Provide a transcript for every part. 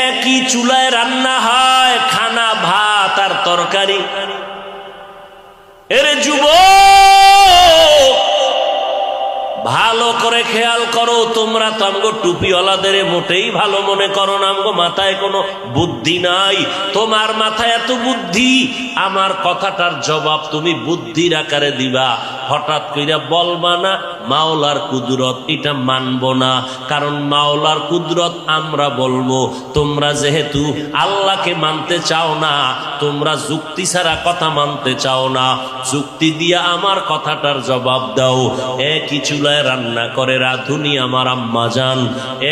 একই চুলায় রান্না হয় খানা, ভাত আর তরকারি। এরে যুবক, ভালো করে খেয়াল করো, তোমরা তো আমগো টুপিওয়ালাদের মোটেই ভালো মনে করো না। আমগো মাথায় কোনো বুদ্ধি নাই। তোমার মাথায় এত বুদ্ধি, আমার কথাটার জবাব তুমি বুদ্ধির আকারে দিবা। হঠাৎ কইরা বলবা না মাওলার কুদরত, এটা মানবো না। কারণ মাওলার কুদরত আমরা বলবো, তোমরা যেহেতু আল্লাহকে মানতে চাও না, তোমরা যুক্তি ছাড়া কথা মানতে চাও না, যুক্তি দিয়া আমার কথাটার জবাব দাও। একই চুলায় রান্না করে রাঁধুনি আমার আম্মা জান,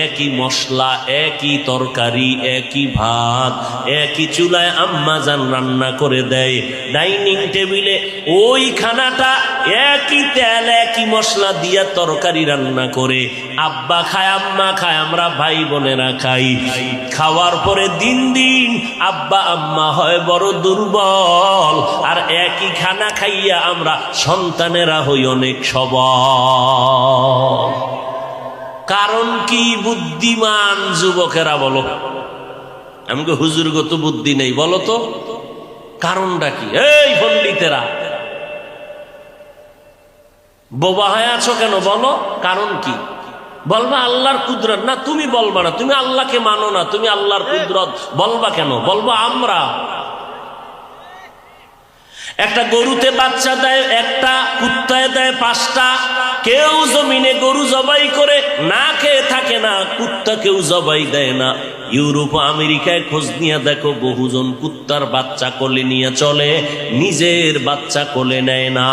একই মশলা, একই তরকারি, একই ভাত, একই চুলায় আম্মা জান রান্না করে দেয়। ডাইনিং টেবিলে ওই খানাটা একই তেল, একই মশলা দিয়া তরকারি রান্না করে আব্বা খায়, আম্মা খায়, আমরা ভাই বোনেরা খাই। খাওয়ার পরে দিন দিন আব্বা আম্মা হয় বড় দুর্বল, আর একই খানা খাইয়া আমরা সন্তানেরা হই অনেক সবল। কারণ কি? বুদ্ধিমান যুবকেরা বলো। আমাকে হুজুরগত বুদ্ধি নেই, বলো তো কারণটা কি? এই পণ্ডিতেরা বোবা হয়ে আছো কেন? বলো কারণ কি? বলবা আল্লাহর কুদরত। না, তুমি বলবা না, তুমি আল্লাহকে মানো না, তুমি আল্লাহর কুদরত বলবা কেন? বলবো আমরা। একটা গরুতে বাচ্চা দেয় একটা, কুত্তায় দেয় 5টা। কেউ জমিনে গরু জবাই করে না খেয়ে থাকে না, কুত্তা কেউ জবাই দেয় না। ইউরোপ আমেরিকায় খোঁজ নিয়ে দেখো, বহুজন কুত্তার বাচ্চা কোলে নিয়ে চলে, নিজের বাচ্চা কোলে নেয় না।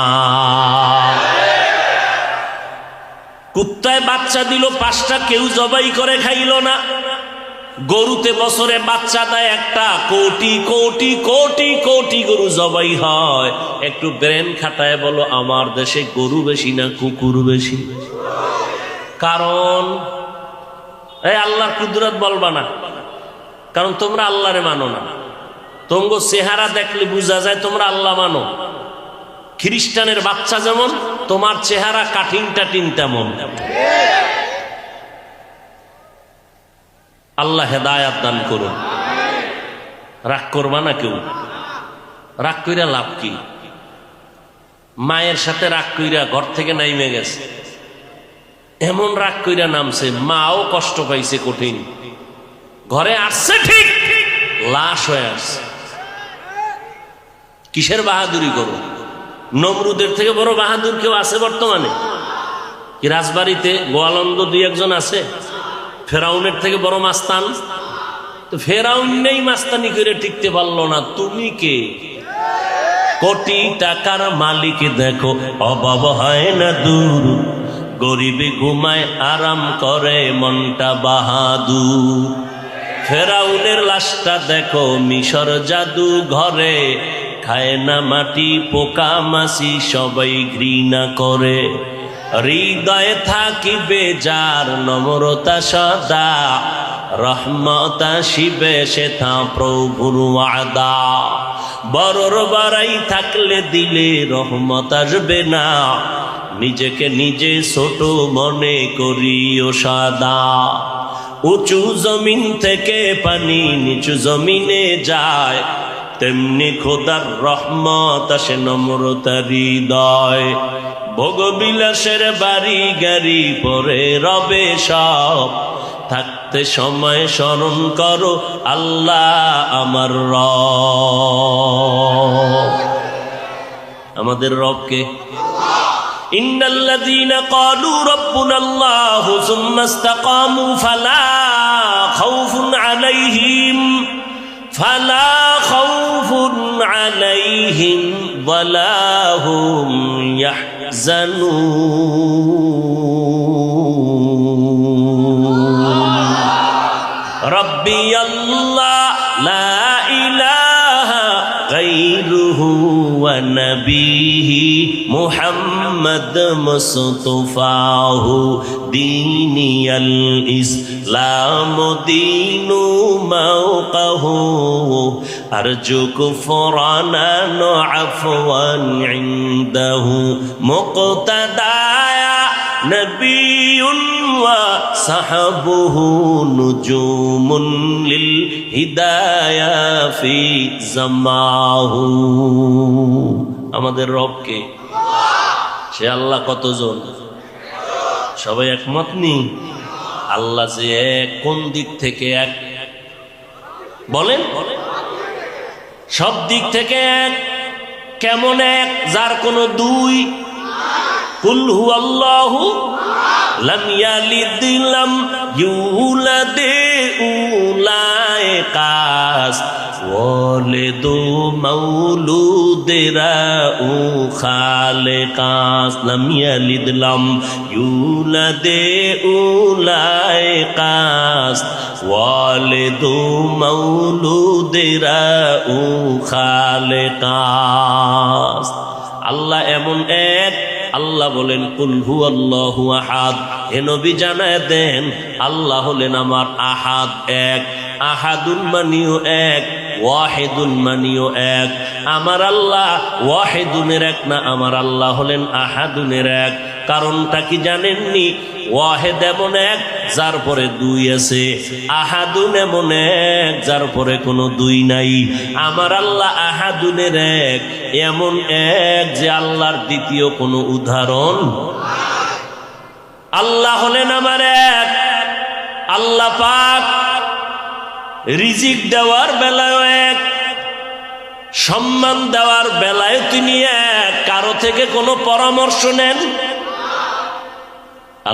কুত্তায় বাচ্চা দিল 5টা, কেউ জবাই করে খাইল না। গরুতে বছরে বাচ্চা দেয় একটা, কোটি কোটি কোটি কোটি গরু জবাই হয়। একটু ব্রেন খাটায় বলো, আমার দেশে গরু বেশি না কুকুর বেশি? কারণ এই আল্লাহর কুদরত বলবা না, কারণ তোমরা আল্লাহরে মানো না। তোমগো চেহারা দেখলে বোঝা যায় তোমরা আল্লাহ মানো। খ্রিস্টানের বাচ্চা যেমন, তোমার চেহারা কাঠিন টাটিন তেমন। আল্লাহ হেদায়াত দান করুন। রাগ করবা না কেউ, রাগ কইরা লাভ কি? মায়ের সাথে রাগ কইরা ঘর থেকে নাইমে গেছে, এমন রাগ কইরা নামছে, মাও কষ্ট পাইছে কঠিন। ঘরে আসছে ঠিক, লাশ হয়ে আসছে। কিসের বাহাদুরি করো? নমরুদের থেকে বড় বাহাদুর কেউ আছে বর্তমানে? কি রাজবাড়িতে গোয়ালন্দ 2-1 আছে? ফেরাউনের থেকে বড় মাস্তান? তো ফেরাউন নেই, মাস্তানি করে টিকতে পারলো না, তুমি কে? কোটি টাকার মালিক দেখো, অভাব হয় না দূর, গরিবে ঘুমায় আরাম করে মনটা বাহাদুর। ফেরাউনের লাশটা দেখো মিশর জাদু ঘরে, খায় না মাটি পোকা মাছি সবাই ঘৃণা করে। হৃদয়ে থাকিবে যার নম্রতা সদা, রহমতা শিবে সেথা প্রভুর ওয়াদা। বড়র বাড়াই থাকলে দিলে রহমত আসবে না, নিজেকে নিজে ছোট মনে করিও সাদা। উঁচু জমিন থেকে পানি নিচু জমিনে যায়, তেমনি খোদার রহমত আসে নম্রতার হৃদয়। ভোগবিলাসের বাড়ি গাড়ি পরে রবে সব, থাকতে সময় স্মরণ করো আল্লাহ আমার রব। আমাদের রবকে ইন্নাল্লাযীনা ক্বালু রাব্বুনাল্লাহু সুম্মা ইসতাকামু ফালা খাউফুন আলাইহিম ওয়ালা হুম ইয়াহজানুন। রাব্বি আল্লাহ লা ইলাহা গায়রুহু ওয়া নবিহি মুহাম্মদ মুস্তাফাহু দীনিয়াল ইসলাম দীনু মাওকাহু আরজু কুফরানান আফওয়ান ইনদাহু মুক্তাদায়া নবিয়ুন ওয়া সাহাবুহু নুজুমুন লিল হিদায়া ফি জামাহু। আমাদের রবকে, সে আল্লাহ কতজন? সবাই একমত নি? আল্লাহ যে এক, কোন দিক থেকে এক বলেন? সব দিক থেকে এক। কেমন এক? যার কোনো দুই। কুল হুয়াল্লাহু লাম ইয়ালিদ লাম ইউলাদ উলাইকাস ওয়ালিদু মাউলুদেরা উ খালেকাস। লাম ইয়ালিদ লাম ইউলাদ উলাইকাস ওয়ালিদু মাউলুদেরা উ খালেকাস। আল্লাহ এমন এক। আল্লাহ বলেন কুল হুয়াল্লাহু আহাদ। হে নবী জানায় দেন আল্লাহ হলেন আমার আহাদ, এক। আহাদুন মানিও এক, ওয়াহিদুন মানিও এক। আমার আল্লাহ ওয়াহিদুনের এক না, আমার আল্লাহ হলেন আহাদুনের এক। কারণটা কি জানেননি? ওয়াহেদ এমন এক যার পরে দুই আছে, আহাদুন এমন এক যার পরে কোনো দুই নাই। আমার আল্লাহ আহাদুনের এক, এমন এক যে আল্লাহর দ্বিতীয় কোনো উদাহরণ। আল্লাহ হলেন আমার এক। আল্লাহ পাক রিজিক দেওয়ার বেলায় এক, সম্মান দেওয়ার বেলায় তিনি এক। কারো থেকে কোনো পরামর্শ নেন?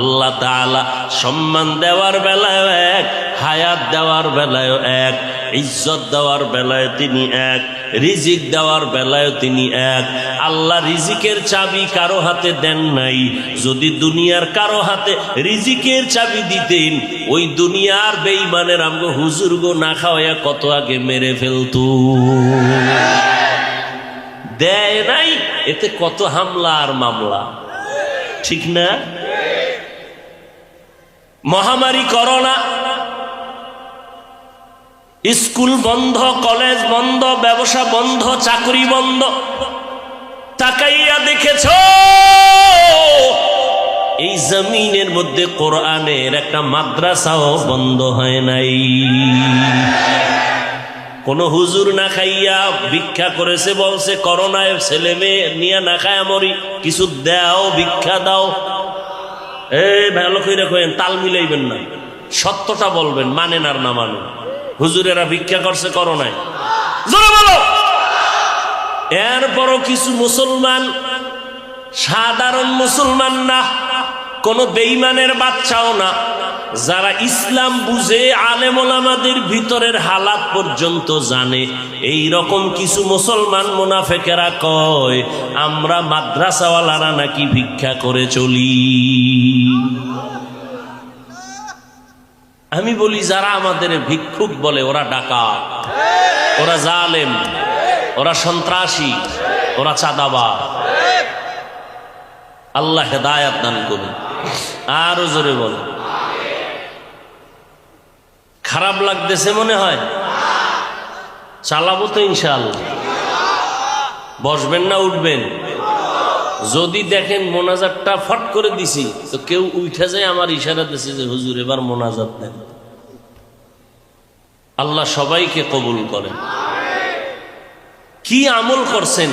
আল্লাহ তাআলা সম্মান দেওয়ার বেলায় এক, হায়াত দেওয়ার বেলায় এক, ইজ্জত দেওয়ার বেলায় তিনি এক, রিজিক দেওয়ার বেলায় তিনি এক। আল্লাহ রিজিকের চাবি কারো হাতে দেন নাই। যদি দুনিয়ার কারো হাতে রিজিকের চাবি দিতেন, ওই দুনিয়ার বেঈমানের আমগো হুজুর গো না খাওয়া কত আগে মেরে ফেলতো। দেয় নাই, এতে কত হামলা আর মামলা, ঠিক না? মহামারী করোনা, স্কুল বন্ধ, কলেজ বন্ধ, ব্যবসা বন্ধ, চাকরি বন্ধ। তাকাইয়া দেখেছ এই জমিনের মধ্যে কোরআনের একটা মাদ্রাসাও বন্ধ হয় নাই। কোন হুজুর না খাইয়া ভিক্ষা করেছে, বলছে করোনায় ছেলে মেয়ে নিয়ে না খায় মরি, কিছু দাও, ভিক্ষা দাও। এই ভালো করে কইেন, তাল মিলাইবেন না, সত্যটা বলবেন, মানেন আর না মানেন। হুজুরেরা ভিক্ষা করছে করোনায়, জোরে বলো। এরপরও কিছু মুসলমান, সাধারণ মুসলমান না, কোন বেঈমানের বাচ্চাও না, যারা ইসলাম বুঝে, আলেম ওলামাদের ভিতরের হালাত পর্যন্ত জানে, এই রকম কিছু মুসলমান মুনাফেকেরা কয় আমরা মাদ্রাসাওয়ালারা নাকি ভিক্ষা করে চলি। আমি বলি যারা আমাদের ভিক্ষুক বলে ওরা ডাকাত, ওরা জালেম, ওরা সন্ত্রাসী, ওরা চাঁদাবাজ। আল্লাহ হেদায়েত দান করুন। আরো জোরে বলে। খারাপ লাগতেছে মনে হয়? চালাবো তো ইনশাআল্লাহ। বসবেন না উঠবেন? যদি দেখেন মোনাজাতটা ফট করে দিছি তো কেউ উঠে যায়, আমার ইশারা দিছে যে হুজুর এবার মোনাজাত দেন। আল্লাহ সবাইকে কবুল করেন। কি আমল করছেন,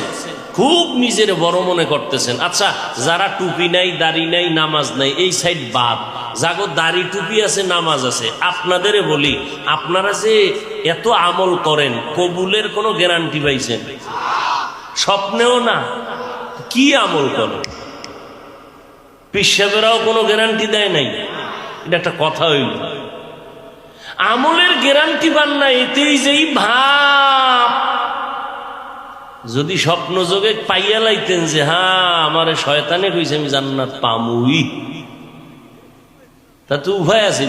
খুব নিজের বড় মনে করতেছেন। আচ্ছা, যারা টুপি নাই, দাড়ি নাই, নামাজ নাই, এই সাইড বাদ, যাগো দাড়ি টুপি আছে, নামাজ আছে, আপনাদের বলি, আপনারা যে এত আমল করেন, কবুলের কোনো গ্যারান্টি পাইছেন? স্বপ্নেও না। কি আমল করেন? পিসাবেরাও কোনো গ্যারান্টি দেয় নাই। এটা একটা কথা হইল। আমলের গ্যারান্টি পান না, এতেই যেই ভাব। যদি স্বপ্ন যোগে পাইয়া লাইতেন যে হ্যাঁ আমারে শয়তানে কইছে আমি জান্নাত পামুই, তা তো উভয় আছে।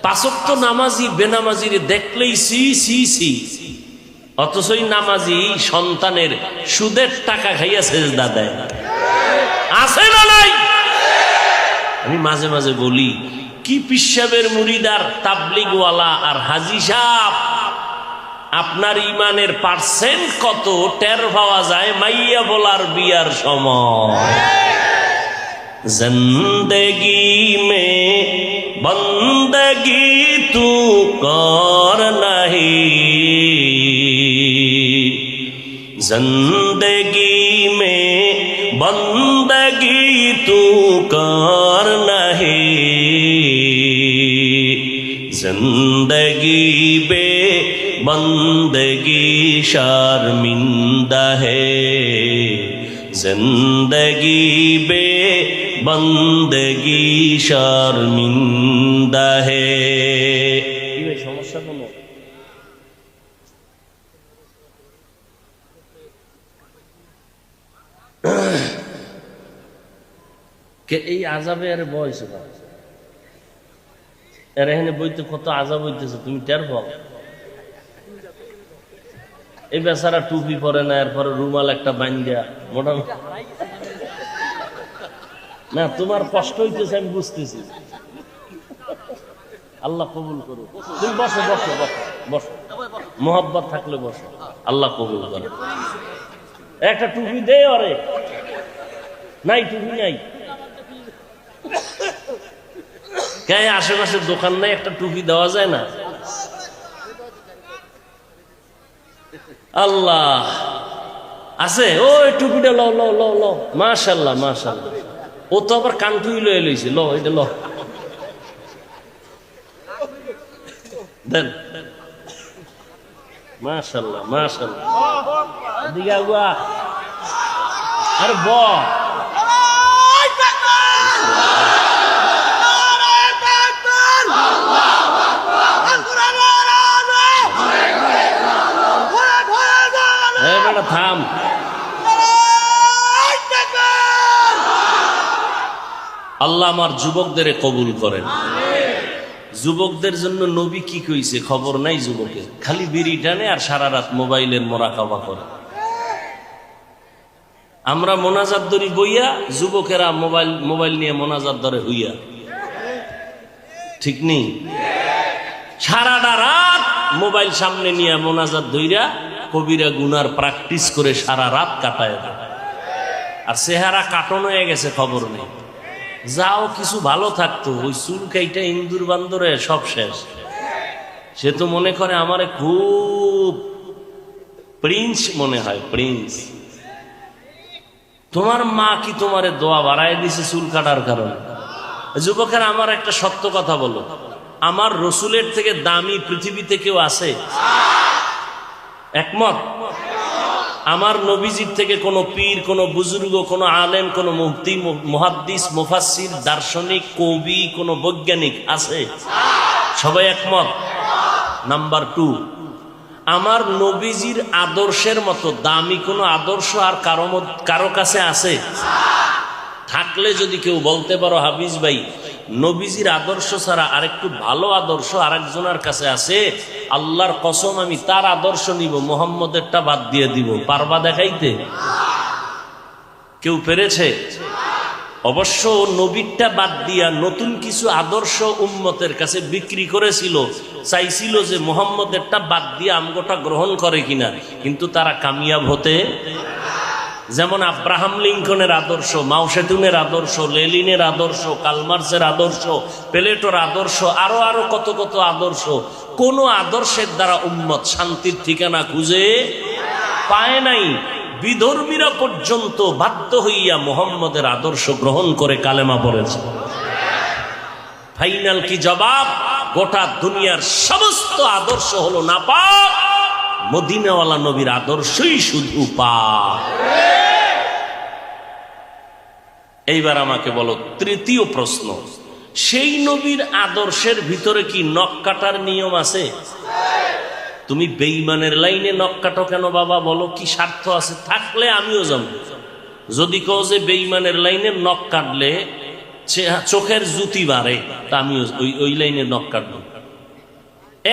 পাঁচ ওয়াক্ত নামাজি বেনামাজিরে দেখলেই সি সি সি, অথচ নামাজি সন্তানের সুদের টাকা খাইয়া সেজদা দেয়। আছে না নাই? আমি মাঝে মাঝে বলি, কি পিসাবের মুরিদার, তাবলিগওয়ালা আর হাজি সাহেব, আপনার ইমানের পার্সেন্ট কত টের পাওয়া যায় মাইয়া বলার বিয়ার সময়। जिंदगी में बंदगी तू कर नहीं, जिंदगी में बंदगी तू कर नहीं, जिंदगी बे बंदगी शर्मिंदा है, जिंदगी बे बंदगी शर्मिंदा है। সমস্যা কোনো কে এই আযাবে আর বয়স এর এখানে বইতে কত আযাব হইতেছে তুমি টের পাও। এই বেচারা টুপি পরে না, এরপরে রুমাল একটা বান্ধা মোটামুটি না, তোমার কষ্ট হইতেছে আমি বুঝতেছি। আল্লাহ কবুল করুক। তুমি বসো বসো বসো বসো, মোহাব্বত থাকলে বসো, আল্লাহ কবুল করে। একটা টুপি দে ওরে, নাই টুপি নাই কে? আশেপাশে দোকান নাই, একটা টুপি দেওয়া যায় না? আল্লাহ আছে ওই টুপিটা লো লো লো লো, মাশাআল্লাহ মাশাআল্লাহ। ও তো আবার কানটুই লয়ে লইছে, লো এটা লো দেন, মাশাআল্লাহ মাশাআল্লাহ। এদিকে আগুয়া, আরে ব থাম। আল্লাহ আমার যুবকদের কবুল করেন। যুবকদের জন্য নবী কি কইছে খবর নাই যুবকের, খালি বিড়ি টানে আর সারা রাত মোবাইলের মোরাকাবা করে। আমরা মোনাজাত ধরি বইয়া, যুবকেরা মোবাইল নিয়ে মোনাজাত ধরে হইয়া, ঠিক নেই? সারাটা রাত মোবাইল সামনে নিয়ে মোনাজাত ধইরা কবিরা গুনার প্র্যাকটিস করে সারা রাত কাটায় দেয়, আর চেহারা কাটন হয়ে গেছে খবর নেই। যাও কিছু ভালো থাকতো, ওই চুল কাইটা ইন্দুর বান্দরে সব শেষ। সে তো মনে করে আমারে খুব প্রিন্স মনে হয়, প্রিন্স। তোমার মা কি তোমারে দোয়া বাড়ায় দিছে চুল কাটার কারণে? যুবকের আমার একটা সত্য কথা বলো, আমার রসুলের থেকে দামি পৃথিবীতে কেউ আছে? একমত? আমার নবীজির থেকে কোন পীর, কোন বুজুর্গ, কোন আলেম, কোন মুফতি, মুহাদ্দিস, মুফাসসির, দার্শনিক, কবি, কোন বৈজ্ঞানিক আছে? সবাই একমত। নাম্বার 2, আমার নবীজির আদর্শের মতো দামি কোন আদর্শ আর কারো কাছে আছে? থাকলে যদি কেউ বলতে পারো হাফিজ ভাই, নবীজির আদর্শ ছাড়া আরেকটু ভালো আদর্শ আরেকজনের কাছে আছে, আল্লাহর কসম আমি তার আদর্শ নিব, মুহাম্মদেরটা বাদ দিয়ে দিব। পারবা দেখাইতে? কেউ পেরেছে? অবশ্য নবীরটা বাদ দিয়া নতুন কিছু আদর্শ উম্মতের কাছে বিক্রি করেছিল, চাইছিল যে মুহাম্মদেরটা বাদ দিয়ে আমগোটা গ্রহণ করে কিনা, কিন্তু তারা কামিয়াব হতে। যেমন আব্রাহাম লিঙ্কনের আদর্শ, মাও সেতুনের আদর্শ, লেনিনের আদর্শ, কালমার্সের আদর্শ, প্লেটোর আদর্শ, আরো আরো কত কত আদর্শ। কোন আদর্শের দ্বারা উম্মত শান্তির ঠিকানা খুঁজে পায় নাই। বিধর্মীরা পর্যন্ত বাধ্য হইয়া মুহাম্মদের আদর্শ গ্রহণ করে কালেমা পড়েছে। ফাইনাল কি জবাব? গোটা দুনিয়ার সমস্ত আদর্শ হলো নাপাক, মদিনাওয়ালা নবীর আদর্শই শুধু পাক। এইবার আমাকে বলো, তৃতীয় প্রশ্ন, সেই নবীর আদর্শের ভিতরে কি নখ কাটার নিয়ম আছে? তুমি বেঈমানের লাইনে নখ কাটো কেন বাবা? বলো কি স্বার্থ আছে? থাকলে আমিও যাব। যদি কও যে বেঈমানের লাইনে নখ কাটলে চোখের জুতি বাড়ে, তা আমিও ওই লাইনে নখ কাটবো।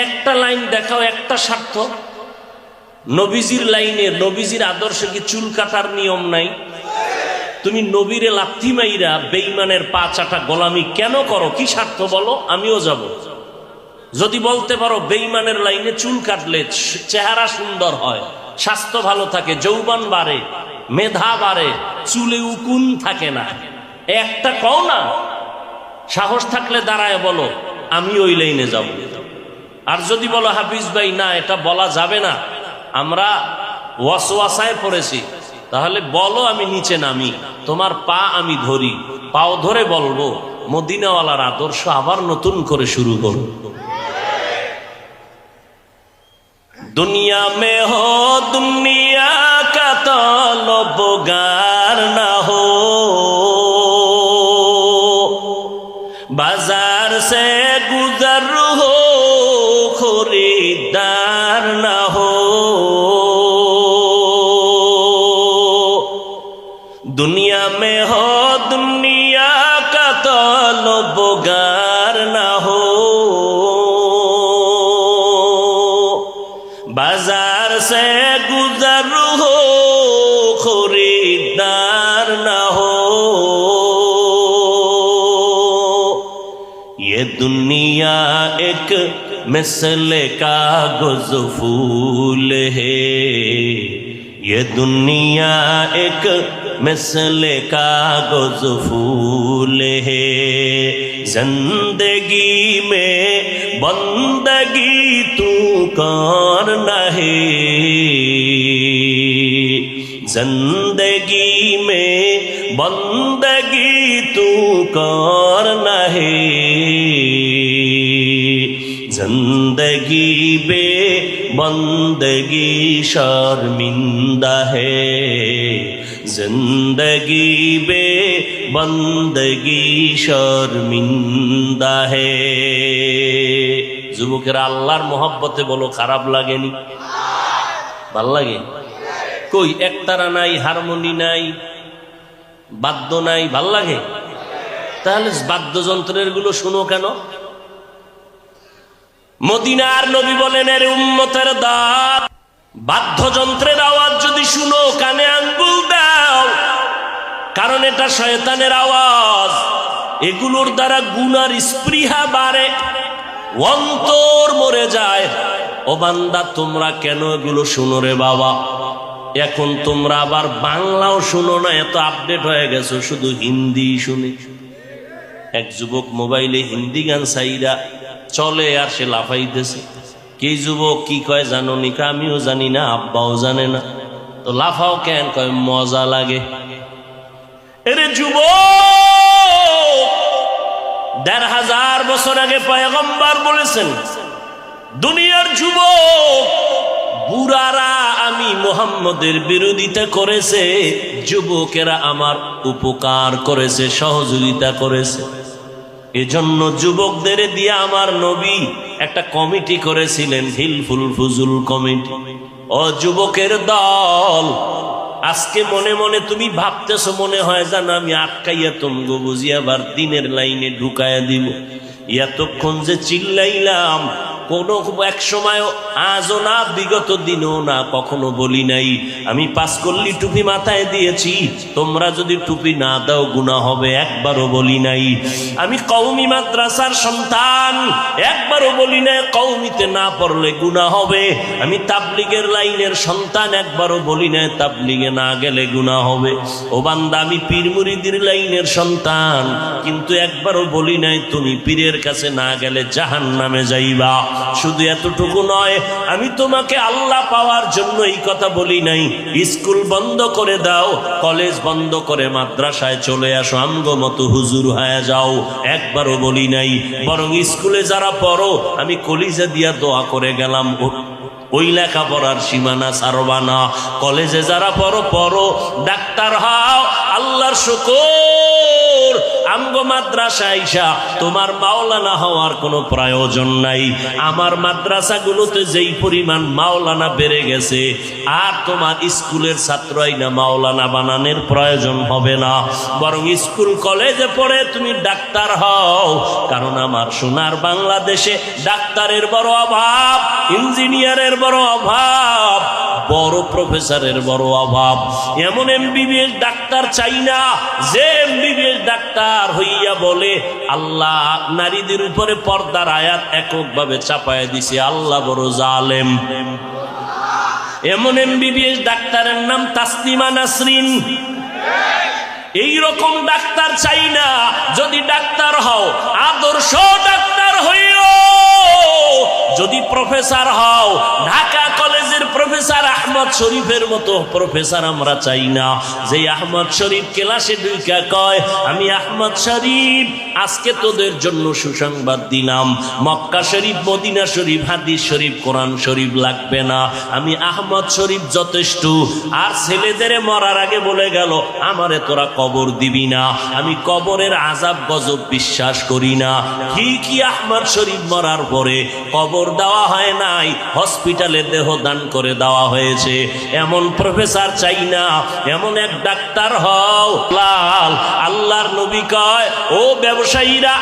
একটা লাইন দেখাও, একটা স্বার্থ। নবীজির লাইনে, নবীজির আদর্শে কি চুল কাটার নিয়ম নাই? তুমি নবীরে লাথি মাইরা বেঈমানের পা চাটা গোলামি কেন করো? কি স্বার্থ বলো? আমিও যাব। যদি বলতে পারো বেঈমানের লাইনে চুল কাটলে চেহারা সুন্দর হয়, স্বাস্থ্য ভালো থাকে, যৌবন বাড়ে, মেধা বাড়ে, চুলে উকুন থাকে না, একটা কও না, সাহস থাকলে দাঁড়ায় বলো আমি ওই লাইনে যাব। আর যদি বলো হাফিজ ভাই না এটা বলা যাবে না, আমরা ওয়াসওয়াসায় পড়েছি, তাহলে বলো আমি নিচে নামি, তোমার পা আমি ধরি, পাও ধরে বলবো মদিনাওয়ালার আদর্শ আবার নতুন করে শুরু করো। दुनिया में हो दुनिया का तलबगार ना हो, बाजार से गुजर हो खरीदार ना हो। दुनिया में हो दुनिया का तलबगार ना हो, बाजार से गुजर हो खरीदार ना हो। ये दुनिया एक मिसले कागज फूल है, ये दुनिया एक मिसले कागज फूल है। जिंदगी में बंदगी तू करना है, जिंदगी में बंदगी तू करना है। जिंदगी बे बंदगी शर्मिंदा है, जिंदगी बे बंदगी शर्मिंदा है। যুবকেরা আল্লাহর মহব্বতে বলো খারাপ লাগেনি? ভাল লাগে? কই একতারা নাই, হারমোনি নাই, বাদ্য নাই, ভাল লাগে? তাহলে বাদ্যযন্ত্রের গুলো শুনো কেন? মদিনার নবী বলেন এর উম্মতের দাঁত, বাদ্যযন্ত্রের আওয়াজ যদি শুনো কানে আঙ্গুল দাও, কারণ এটা শয়তানের আওয়াজ। এগুলোর দ্বারা গুনার স্পৃহা বাড়ে, অন্তর মরে যায়। ও বান্দা তোমরা কেন এগুলো শুনো রে বাবা? এখন তোমরা আবার বাংলাও শুনো না, এত আপডেট হয়ে গেছো, শুধু হিন্দি শুনে। এক যুবক মোবাইলে হিন্দি গান চাইরা চলে আর সে লাফাইতেছে। কি যুবক কি কয় জানো নি? আমিও জানি না, আব্বাও জানে না। তো লাফাও কেন? কয় মজা লাগে। এরে যুবক, ১৫০০ বছর আগে পয়গম্বর বলেছেন দুনিয়ার যুবক বুড়ারা আমি মুহাম্মদের বিরোধিতা করেছে, যুবকেরা আমার উপকার করেছে, সহযোগিতা করেছে। এজন্য যুবকদের দিয়ে আমার নবী একটা কমিটি করেছিলেন, হিলফুল ফুজুল কমিটি। ও যুবকের দল, আজকে মনে মনে তুমি ভাবতেছো মনে হয় জানো আমি আটকাইয়া তুমগো বুঝি আবার দিনের লাইনে ঢুকাইয়া দিব। এতক্ষণ যে চিল্লাইলাম কোনো এক সময়, আজও না বিগত দিনও না, কখনো বলি নাই আমি পাঁচকল্লি টুপি মাথায় দিয়েছি, তোমরা যদি টুপি না দাও গুনাহ হবে, একবারও বলি নাই। আমি কওমি মাদ্রাসার সন্তান, একবারও বলি নাই কওমিতে না পড়লে গুনাহ হবে। আমি তাবলিগের লাইনের সন্তান, একবারও বলি নাই তাবলিগে না গেলে গুনাহ হবে। ও বান্দা আমি পীর মুরিদের লাইনের সন্তান, কিন্তু একবারও বলি নাই তুমি পীরের কাছে না গেলে জাহান্নামে যাইবা। শুধু এতটুকু নয়, আমি তোমাকে আল্লাহ পাওয়ার জন্য এই কথা বলি নাই স্কুল বন্ধ করে দাও, কলেজ বন্ধ করে মাদ্রাসায় চলে আসো, আমগো মতো হুজুর হয়ে যাও, একবারও বলি নাই। বরং স্কুলে যারা পড়ো আমি কলিজা দিয়া দোয়া করে গেলাম ওই লেখাপড়ার সীমানা ছাড়বা না। কলেজে যারা পড়ো পড়ো, ডাক্তার হও, আল্লাহর শুকর আমগো মাদ্রাসা আইসা তোমার মাওলানা হওয়ার কোনো প্রয়োজন নাই। আমার মাদ্রাসাগুলোতে যেই পরিমাণ মাওলানা বেড়ে গেছে, আর তোমার স্কুলের ছাত্রই না মাওলানা বানানোর প্রয়োজন হবে না। বরং স্কুল কলেজে পড়ে তুমি ডাক্তার হও, কারণ আমার সোনার বাংলাদেশে ডাক্তারের বড় অভাব, ইঞ্জিনিয়ারের বড় অভাব, বড় প্রফেসরের বড় অভাব। এমন এমবিবিএস ডাক্তার চাই না যে এমবিবিএস ডাক্তার হইয়া বলে আল্লাহ নারীদের উপরে পর্দার আয়াত এককভাবে চাপায়া দিছে, আল্লাহ বড় জালেম। এমন এমবিবিএস ডাক্তারের নাম তাসলিমা নাসরিন। এই রকম ডাক্তার চাই না। যদি ডাক্তার হও আদর্শ ডাক্তার হইও, যদি প্রফেসর হও ঢাকা কলেজের প্রফেসর আহমদ শরীফের মতো প্রফেসর আমরা চাই না। যে আহমদ শরীফ ক্লাসে ঢুকা কয় আমি আহমদ শরীফ আজকে তোদের জন্য সুসংবাদ দিলাম, মক্কা শরীফ মদিনা শরীফ হাদিস শরীফ কোরআন শরীফ লাগবে না, আমি আহমদ শরীফ যথেষ্ট। আর ছেলেদের মরার আগে বলে গেল আমারে তোরা কবর দিবি না, আমি কবরের আযাব গজব বিশ্বাস করি না। কি আহমদ শরীফ মরার পরে কবর দেওয়া হয় নাই, হসপিটালে দেহ দান করে দেওয়া হয়েছে। এমন প্রফেসর চাই না, এমন এক ডাক্তার হও। আল্লাহর নবী কয় ও ব্যবসায়ীরা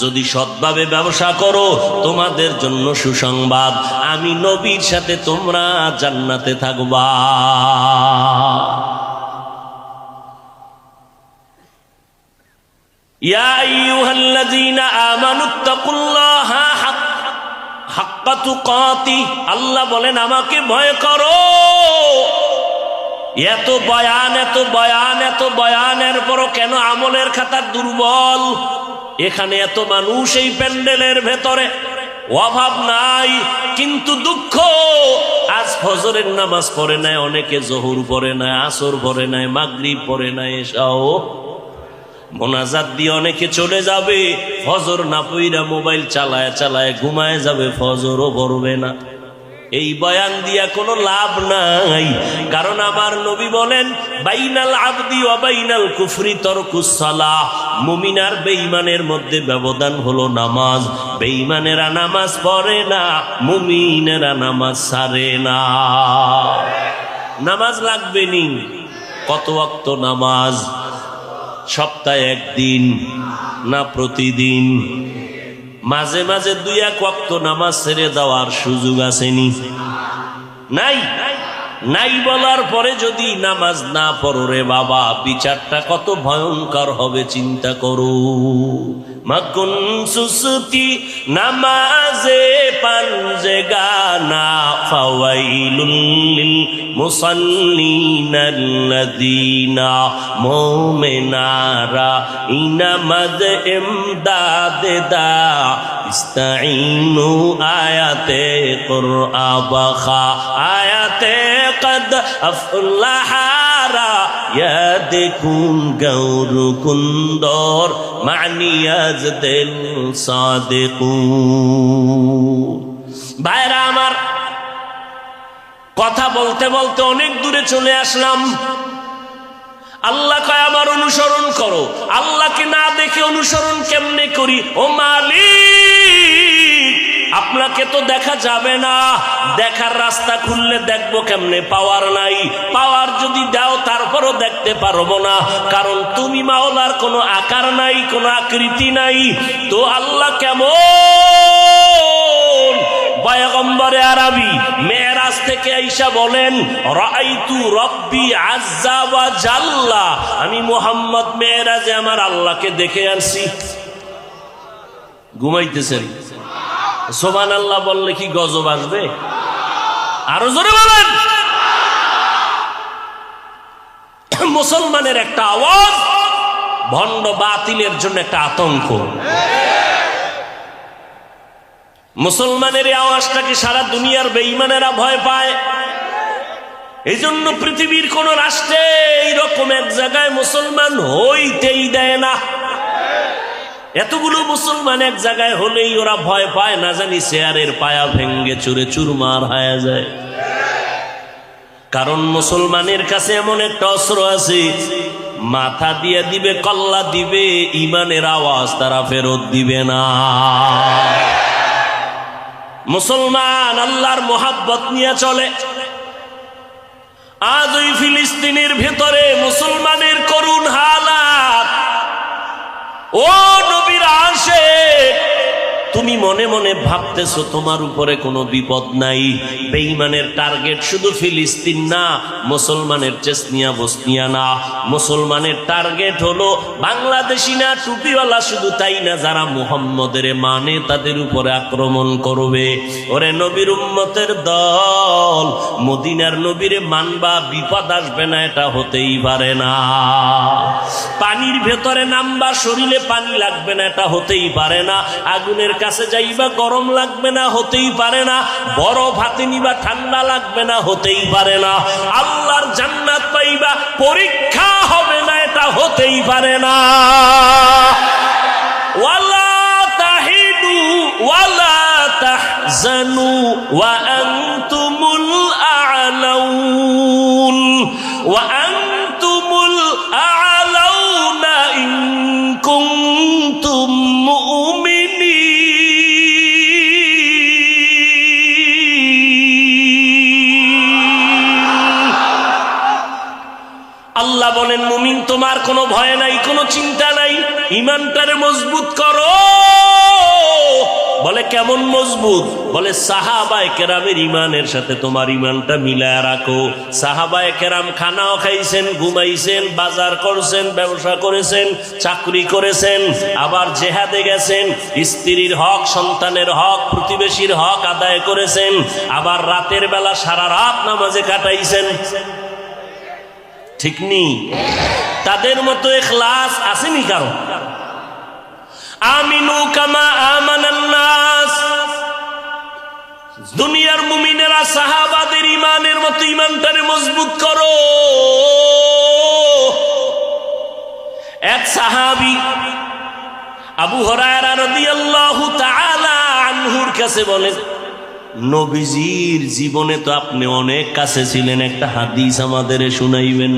যদি সৎভাবে ব্যবসা করো তোমাদের জন্য সুসংবাদ, আমি নবীর সাথে তোমরা জান্নাতে থাকবা। ইয়া আইয়ুহাল্লাযীনা আমানুত্তাকুল্লাহা হাক্কা তুকাতি, আল্লাহ বলেন আমাকে ভয় করো। এত বয়ান এত বয়ান এত বয়ানের পরও কেন আমলের খাতা দুর্বল? এখানে এত মানুষ এই প্যান্ডেলের ভেতরে, অভাব নাই, কিন্তু দুঃখ আজ ফজরের নামাজ পড়ে নাই, অনেকে জোহর পড়ে নাই, আসর পড়ে নাই, মাগরিব পড়ে নাই, এশাও মোনাজাত দিয়ে অনেকে চলে যাবে, ফজর না পইরা মোবাইল চালায় চালায় ঘুমায় যাবে, ফজরও পড়বে না। এই বয়ান দিয়া কোনো লাভ নাই, কারণ আমার নবী বলেন বাইনাল আবদি ওয়া বাইনাল কুফরি তারকুস সালাহ, মুমিন আর বেঈমানের মধ্যে ব্যবধান হলো নামাজ। বেঈমানেরা নামাজ পড়ে না, মুমিনেরা নামাজ ছাড়ে না। নামাজ লাগবে নি, কত ওয়াক্ত নামাজ? সপ্তাহে একদিন না প্রতিদিন? মাঝে মাঝে 2-1 ওয়াক্ত নামাজ ছেড়ে দেওয়ার সুযোগ আসেনি? নাই। নাই বলার পরে যদি নামাজ না পড়ো রে বাবা, বিচারটা কত ভয়ঙ্কর হবে চিন্তা করো। মাকুন সুসুতি নামাজে পাঞ্জে গানা ফাওয়াইলুল লিল মুসাল্লিনাল্লাযীনা মুমিনারা ইনামাজ ইমদাদ দা ইস্তাইনু আয়াতে কুরআন বাখা আয়াতে কদ আফলাহারা ইয়া দেখুন গৌর কুন্দর মানিয়াজ দিল সাদিকুন। ভাইরা আমার, কথা বলতে বলতে অনেক দূরে চলে আসলাম। আল্লাহ কয় আমার অনুসরণ করো। আল্লাহকে না দেখে অনুসরণ কেমনে করি? ও মালিক, আপনাকে তো দেখা যাবে না, দেখার রাস্তা খুললে দেখবো কেমনে? পাওয়ার নাই, পাওয়ার যদি দাও তারপরও দেখতে পারবো না, কারণ তুমি মাওলার কোনো আকার নাই, কোনো আকৃতি নাই। তো আল্লাহ কেমন? পয়গম্বরে আরবি মেরাজ থেকে আইসা বলেন রাআইতু রব্বি আজ্জা ওয়া জাল্লা, আমি মুহাম্মদ মেরাজে আমার আল্লাহকে দেখে আসছি। ঘুমাইতেছেন? সুবহানাল্লাহ বললে কি গজব আসবে? আরো জোরে বলেন। মুসলমানের একটা আওয়াজ ভণ্ড বাতিলের জন্য একটা আতঙ্ক। মুসলমানের এই আওয়াজটাকে সারা দুনিয়ার বেঈমানেরা ভয় পায়। এই জন্য পৃথিবীর কোন রাষ্ট্রে এইরকম এক জায়গায় মুসলমান হইতেই দেয় না। এতগুলো মুসলমান এক জায়গায় হলেই ওরা ভয় পায়, না জানি চেয়ারের পায়া ভেঙ্গে চুরে চুরমার হয়ে যায়। কারণ মুসলমানের কাছে এমন একটা অস্ত্র আছে, মাথা দিয়ে দিবে, কল্লা দিবে, ইমানের আওয়াজ তারা ফেরত দিবে না। মুসলমান আল্লাহর মোহাব্বত নিয়ে চলে। আজ ওই ফিলিস্তিনের ভেতরে মুসলমানের করুণ হালাত। ও নবীর আশিক, তুমি মনে মনে ভাবতেছো তোমার উপরে কোনো বিপদ নাই। বেঈমানের টার্গেট শুধু ফিলিস্তিন না, মুসলমানের চেচনিয়া বসনিয়া না, মুসলমানের টার্গেট হলো বাংলাদেশি না, টুপিওয়ালা শুধু তাই না, যারা মুহাম্মদের মানে তাদের উপরে আক্রমণ করবে। ওরে নবীর উম্মতের দল, মদিনার নবীরে মানবা, বিপদ আসবে না এটা হতেই পারে না। পানির ভেতরে নামবা, শরীরে পানি লাগবে না এটা হতেই পারে না। আগুনের কাছে যাইবা, গরম লাগবে না হতেই পারে না। বরফ হাতে নিবা, ঠান্ডা লাগবে না হতেই পারে না। আল্লাহর জান্নাত পাইবা, পরীক্ষা হবে না এটা হতেই পারে না। ওয়ালা তাহিনু ওয়ালা তাহজানু ওয়া আনতুমুল আ'লাউন ওয়া আনতুমুল আ'লাউনা ইন কুনতুম মুমিনিন। আল্লাহ বলেন, মুমিন তোমার কোনো ভয় নাই, কোনো চিন্তা নাই, ঈমানটারে মজবুত করো। বলে কেমন মজবুত? বলে সাহাবায়ে কেরামের ঈমানের সাথে তোমার ঈমানটা মিলায়া রাখো। সাহাবায়ে কেরাম খানাও খাইছেন, ঘুমাইছেন, বাজার করছেন, ব্যবসা করেছেন, চাকরি করেছেন, আবার জেহাদে গেছেন, স্ত্রীর হক, সন্তানের হক, প্রতিবেশীর হক আদায় করেছেন, আবার রাতের বেলা সারা রাত নামাজে কাটাইছেন। ঠিক নেই? তাদের মতো ইখলাস আসেনি কারো? আমিনু কামা আমানান নাস। দুনিয়ার মুমিনেরা সাহাবাদের ঈমানের মতো ঈমানটারে মজবুত করো। এক সাহাবী আবু হুরায়রা রাদিয়াল্লাহু তাআলা আনহুর কাছে বলেন, নবীজির জীবনে তো আপনি অনেক কাছে ছিলেন, একটা হাদিস আমাদের শুনাইবেন।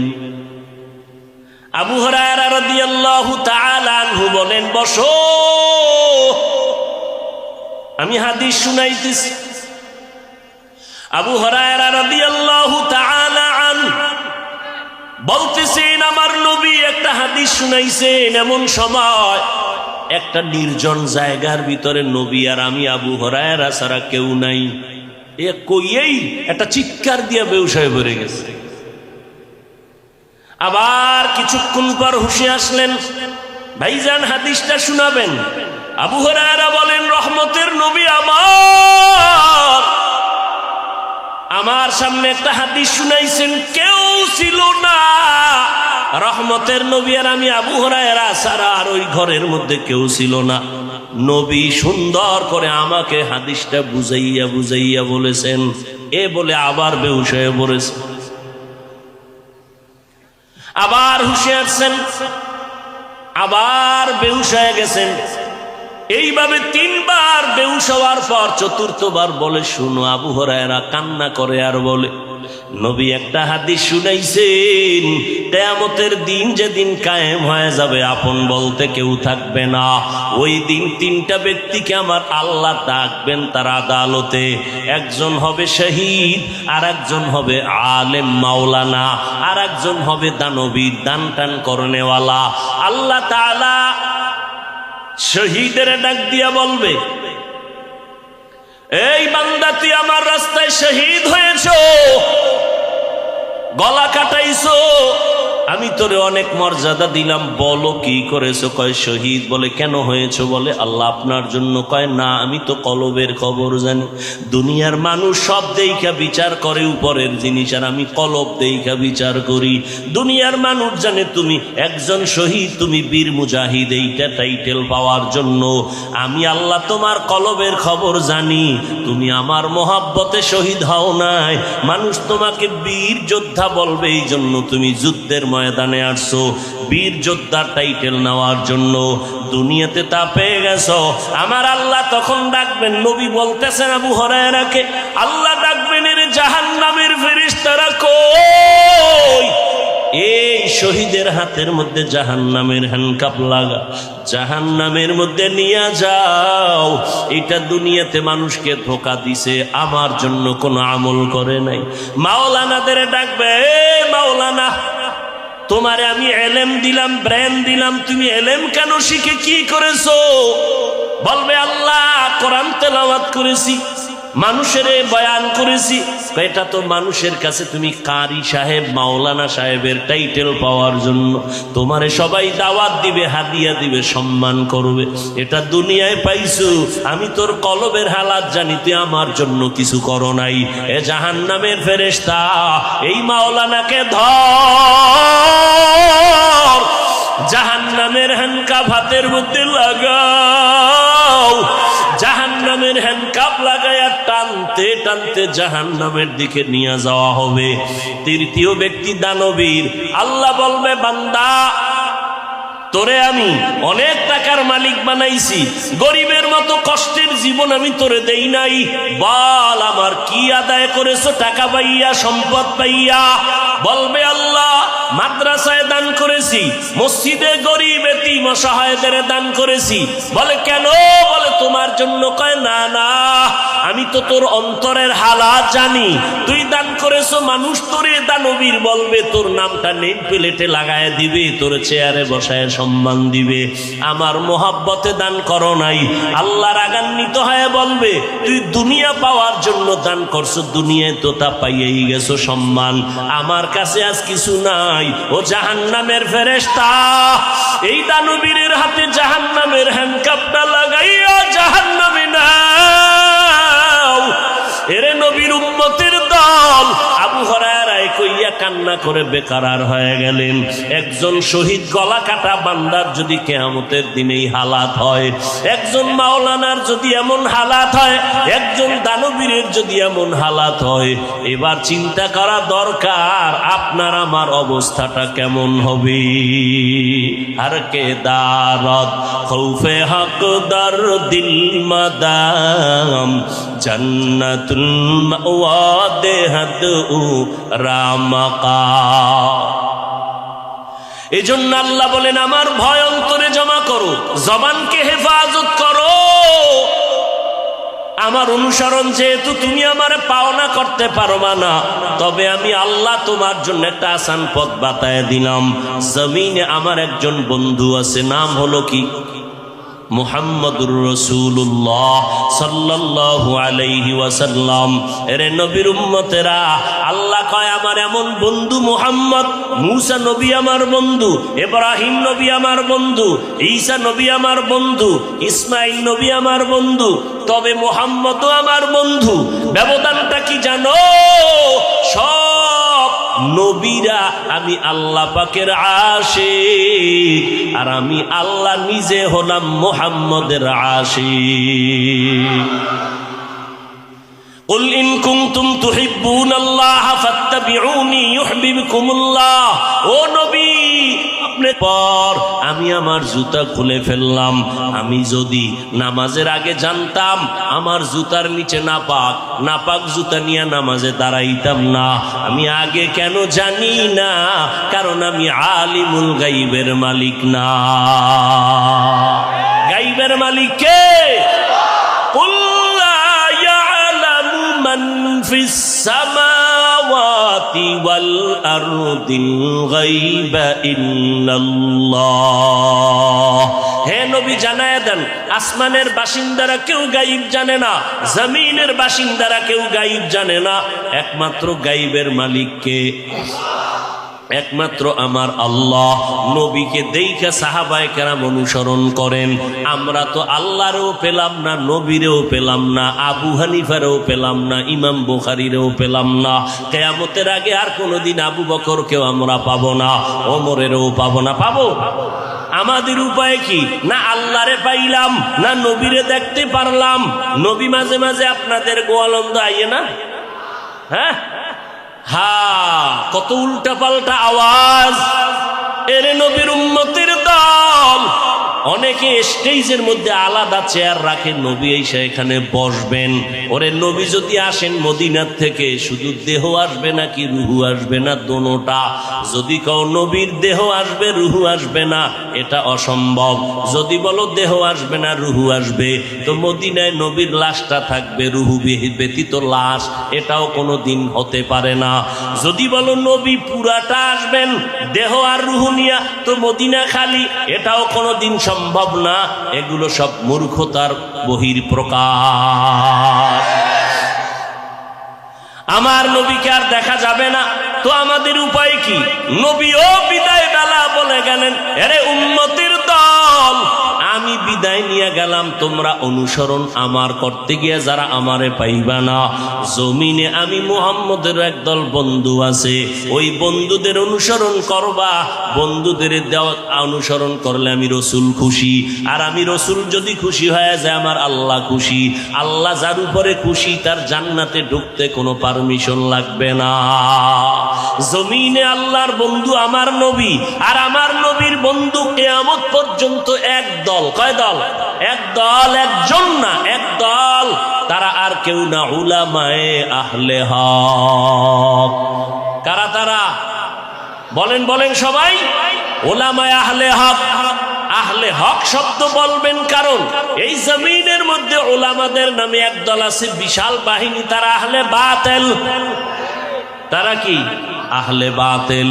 আবু হুরায়রা রাদিয়াল্লাহু তাআলা আনহু বলেন, বসো, আমি হাদিস শুনাইতেছি। আবু হুরায়রা রাদিয়াল্লাহু তাআলা আনহু বলতেছেন, আমার নবী একটা হাদিস শুনাইছেন। এমন সময় একটা নির্জন জায়গার ভিতরে নবী আর আমি, আবু হুরায়রা ছাড়া কেউ নাই। এ কইয়েই একটা চিৎকার দিয়ে বেহুশ হয়ে পড়ে গেছে। আবার কিছুক্ষণ পর হুঁশে আসলেন, ভাইজান হাদিসটা শুনাবেন। আবু হুরায়রা বলেন, রহমতের নবী আমার সামনে একটা হাদিস শুনাইছেন, কেউ ছিল না। রহমতের নবী আর আমি, আবু হুরায়রা ছাড়া আর ওই ঘরের মধ্যে কেউ ছিল না। নবী সুন্দর করে আমাকে হাদিসটা বুঝাইয়া বুঝাইয়া বলেছেন। এ বলে আবার বেহুশ হয়ে পড়েছে। আবার হুঁশে আসছেন, আবার বেহুশ হয়ে গেছেন। এইভাবে তিনবার বেহুশ হওয়ার পর চতুর্থবার বলে, শুনো। আবু হুরায়রা কান্না করে আর বলে, নবী একটা হাদিস শুনাইছেন, কিয়ামতের দিন যেদিন কায়েম হয়ে যাবে, আপন বলতে কেউ থাকবে না। ওই দিন তিনটা ব্যক্তিকে আমার আল্লাহ ডাকবেন তার আদালতে। একজন হবে শহীদ, আর একজন হবে আলেম মাওলানা, আর একজন হবে দানবীর, দান টান করনেওয়ালা। আল্লাহ তাআলা শহীদের ডাক দিয়া বলবে, এই বান্দা, তুই আমার রাস্তায় শহীদ হয়েছো, গলা কাটাইছো, আমি তোরে অনেক মর্যাদা দিলাম, বলো কি করেছো? কয় শহীদ। বলে কেন হয়েছো? বলে আল্লাহ আপনার জন্য। কয় না, আমি তো কলবের খবর জানি। দুনিয়ার মানুষ সব দেইখা বিচার করে উপরের জিনিস, আর আমি কলব দেইখা বিচার করি। দুনিয়ার মানুষ জানে তুমি একজন শহীদ, তুমি বীর মুজাহিদ, এইটা টাইটেল পাওয়ার জন্য। আমি আল্লাহ তোমার কলবের খবর জানি। তুমি আমার মহাব্বতে শহীদ হও নাই, মানুষ তোমাকে বীর যোদ্ধা বলবে, এই জন্য তুমি যুদ্ধের ময়দানে আসছো, বীর যোদ্ধার টাইটেল নেওয়ার জন্য। দুনিয়াতে তা পেয়ে গেছো। আমার আল্লাহ তখন ডাকবেন, নবী বলতেছেন আবু হুরায়রাকে, আল্লাহ ডাকবেন, এর জাহান্নামের ফেরেশতারা কই? এই শহীদের হাতের মধ্যে জাহান্নামের হ্যান্ডকাপ লাগা, জাহান্নামের মধ্যে নিয়ে যাও। এটা দুনিয়াতে মানুষকে ধোঁকা দিছে, আমার জন্য কোনো আমল করে নাই। মাওলানাদের ডাকবে, মাওলানা, তোমারে আমি এলেম দিলাম, ব্রেন দিলাম, তুমি এলেম কেন শিখে কি করেছো? বলবে আল্লাহ কোরআন তেলাওয়াত করেছি, মানুষের বয়ান করেছি, এটা তো মানুষের কাছে তুমি কারি সাহেব মাওলানা সাহেবের টাইটেল পাওয়ার জন্য তোমারে সবাই দাওয়াত দিবে, হাদিয়া দিবে, সম্মান করবে, এটা দুনিয়ায় পাইছো। আমি তোর কলবের হালাত জানি, তুই আমার জন্য কিছু করো নাই। এ জাহান্নামের ফেরেশতা, এই মাওলানাকে ধর, জাহান্নামের হ্যান্ডকাপ হাতের মধ্যে লাগাও, জাহান্নামের হ্যান্ডকাপ লাগায়া টানতে টানতে জাহান্নামের দিকে নিয়ে যাওয়া হবে। তৃতীয় ব্যক্তি দানবীর। আল্লাহ বলবে বান্দা তোরে আমি অনেক টাকার মালিক বানাইছি, গরিবের মতো কষ্টের জীবন আমি তোরে দেই নাই, বল আমার কি আদায় করেছো টাকা পাইয়া, সম্পদ পাইয়া? বলবে আল্লাহ মাদ্রাসায় দান করেছি, মসজিদে গরিব এতিম অসহায়দের দান করেছি। বলে কেন? বলে তোমার জন্য। কয় না না, আমি তো তোর অন্তরের হালাত জানি, তুই দান করেছো, মানুষ তোরে দানবীর বলবে, তোর নামটা নেম প্লেটে লাগায় দিবে, তোর চেয়ারে বসায় সম্মান দিবে। আমার মোহাব্বতে দান করো নাই, আল্লাহ রাগান্বিত হয়ে বলবে তুই দুনিয়া পাওয়ার জন্য দান করছো, দুনিয়ায় তো তা পাইয়েই গেছো সম্মান, আমার কাছে আজ কিছু নাই। ও জাহান্নামের ফেরেশতা, এই দানবীরের হাতে জাহান্নামের হ্যান্ডকাপটা লাগাইয়া জাহান্নামে নাও। এরে নবীর উম্মতের দল, আবু হুরায়রা কইয়া কান্না করে বেকারার হয়ে গেলেন। একজন শহীদ গলা কাটা বান্দার যদি কিয়ামতের দিনে এই হালাত হয়, একজন মাওলানার যদি এমন হালাত হয়, একজন দানবীরের যদি এমন হালাত হয়, এবার চিন্তা করা দরকার আপনার আমার অবস্থাটা কেমন হবে। আর কে দারদ খৌফে হক দর দিল মাদাম জান্নাতুল মাওয়া দেহাদ উ রামাকা। এই জন্য আল্লাহ বলেন আমার ভয় অন্তরে জমা করো, জবানকে হেফাজত করো। আমার অনুসরণ যেহেতু তুমি আমারে পাওনা করতে পারবা না, তবে আমি আল্লাহ তোমার জন্য একটা আসান পথ বাতায় দিলাম। জমিনে আমার একজন বন্ধু আছে, নাম হলো কি? মুহাম্মদুর রাসূলুল্লাহ সাল্লাল্লাহু আলাইহি ওয়াসাল্লাম। এরে নবীর উম্মতেরা, আল্লাহ কয় আমার এমন বন্ধু মুহাম্মদ, মুসা নবী আমার বন্ধু, ইব্রাহিম নবী আমার বন্ধু, ঈসা নবী আমার বন্ধু, ইসমাইল নবী আমার বন্ধু, তবে মুহাম্মদও আমার বন্ধু। ব্যবধানটা কি জানো? সব নবীরা আমি আল্লাহ পাকের আশিক, আর আমি আল্লাহ নিজে হলাম মুহাম্মদের আশিক। কুল ইন কুনতুম তুহিব্বুনাল্লাহ ফাত্তাবিউনি ইউহিব্বুকুমুল্লাহ। ও নবী, আপনার পর আমি আমার জুতা খুলে ফেললাম। আমি যদি নামাজের আগে জানতাম আমার জুতার নিচে নাপাক, নাপাক জুতা নিয়ে নামাজে দাঁড়াইতাম না। আমি আগে কেন জানি না? কারণ আমি আলিমুল গাইবের মালিক না। গাইবের মালিক কে? ফিস সামাওয়াতি ওয়াল আরদিল গায়বা ইল্লাল্লাহ। হে নবী জানায়া দেন, আসমানের বাসিন্দারা কেউ গায়ব জানে না, জমিনের বাসিন্দারা কেউ গায়ব জানে না। একমাত্র গায়বের মালিক কে? একমাত্র আমার আল্লাহ। নবীকে দেইখা সাহাবায়ে কেরাম অনুসরণ করেন। আমরা তো আল্লাহরেও পেলাম না, নবীরেও পেলাম না, আবু হানিফারেও পেলাম না, ইমাম বুখারীরেও পেলাম না। কিয়ামতের আগে আর কোনোদিন আবু বকরকেও আমরা পাবো না, ওমরেরও পাবো না। পাবো? আমাদের উপায় কি? না আল্লাহরে পাইলাম, না নবীরে দেখতে পারলাম। নবী মাঝে মাঝে আপনাদের গোয়ালন্দ আইয়ে না? হ্যাঁ, কত উল্টা পাল্টা আওয়াজ। এরে নবীর উম্মতের দল, অনেকে স্টেজের মধ্যে আলাদা চেয়ার রাখে, নবী এসে এখানে বসবেন। ওরে নবী যদি আসেন মদিনার থেকে, শুধু দেহ আসবে নাকি রুহু আসবে না? দোনোটা। যদি কও নবীর দেহ আসবে রুহু আসবে না, এটা অসম্ভব। যদি বলো দেহ আসবে না রুহু আসবে, তো মদিনায় নবীর লাশটা থাকবে, রুহু ব্যতীত লাশ, এটাও কোনো দিন হতে পারে না। যদি বলো নবী পুরাটা আসবেন দেহ আর রুহু নিয়া, তো মদিনা খালি, এটাও কোনো দিন সম্ভব না, এগুলো সব মূর্খতার বহিঃপ্রকাশ। আমার নবীকে আর দেখা যাবে না, তো আমাদের উপায় কি? নবীও বিদায় বেলা বলে গেলেন, আরে উম্মতের দল, আমি বিদায় নিয়ে গেলাম, তোমরা অনুসরণ আমার করতে গিয়ে যারা আমারে পাইবা না, জমিনে আমি মুহাম্মদের একদল বন্ধু আছে, ওই বন্ধুদের অনুসরণ করবা। বন্ধুদের অনুসরণ করলে আমি রসুল খুশি, আর আমি রসুল যদি খুশি হয়ে যায় আমার আল্লাহ খুশি। আল্লাহ যার উপরে খুশি তার জান্নাতে ঢুকতে কোনো পারমিশন লাগবে না। জমিনে আল্লাহর বন্ধু আমার নবী, আর আমার নবীর বন্ধু কিয়ামত পর্যন্ত এক দল। কয় দল? এক দল, একজন না, এক দল। তারা আর কেউ না, উলামায়ে আহলে হক। কারা তারা? বলেন বলেন সবাই। উলামায়ে আহলে হক। আহলে হক শব্দ বলবেন কারণ এই জমিনের মধ্যে উলামাদের নামে একদল আছে, বিশাল বাহিনী, তারা আহলে বাতিল। তারা কি? আহলে বাতিল।